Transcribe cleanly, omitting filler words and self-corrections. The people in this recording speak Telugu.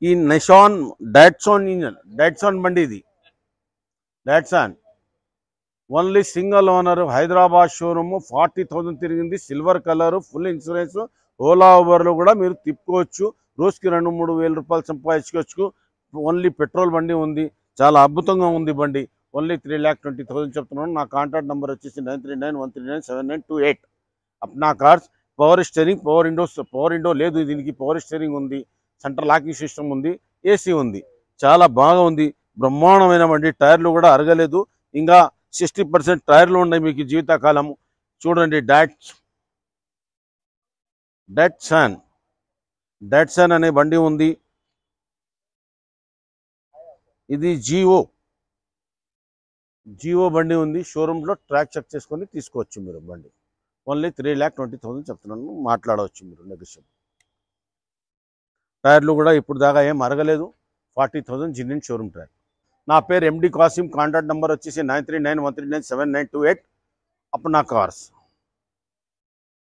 ఈ నిషాన్ డాట్సాన్ ఇంజన్, డాట్సాన్ బండి ఇది, Datsun only single owner, Hyderabad showroom, 40,000 తిరిగింది, silver colour, full insurance. Ola ఊబర్లో కూడా మీరు తిప్పుకోవచ్చు, రోజుకి 2-3 వేల రూపాయలు సంపాదించుకోవచ్చు. ఓన్లీ పెట్రోల్ బండి ఉంది, చాలా అద్భుతంగా ఉంది బండి. ఓన్లీ 3,20,000 చెప్తున్నాను. నా కాంటాక్ట్ నెంబర్ వచ్చేసి 9391397928. Apna cars. Power steering, power window లేదు దీనికి, పవర్ స్టీరింగ్ ఉంది, సెంటర్ లాకింగ్ సిస్టమ్ ఉంది, ఏసీ ఉంది, చాలా బాగా ఉంది, బ్రహ్మాండమైన బండి. టైర్లు కూడా అరగలేదు, ఇంకా 60% టైర్లు ఉన్నాయి మీకు జీవితకాలం. చూడండి, డాట్సాన్ అనే బండి ఉంది. ఇది జియో బండి ఉంది, షోరూంలో ట్రాక్ చెక్ చేసుకొని తీసుకోవచ్చు మీరు బండి. ఓన్లీ 3,20,000 చెప్తున్నాను, మాట్లాడవచ్చు మీరు నెగోషియబుల్. టైర్లు కూడా ఇప్పుడు దాకా ఏం అరగలేదు, 40,000 జిన్నిన్ షోరూమ్ టైర్. నా పేరు ఎండి కాసిం. కాంటాక్ట్ నెంబర్ వచ్చేసి 9391397928. అప్నా కార్స్.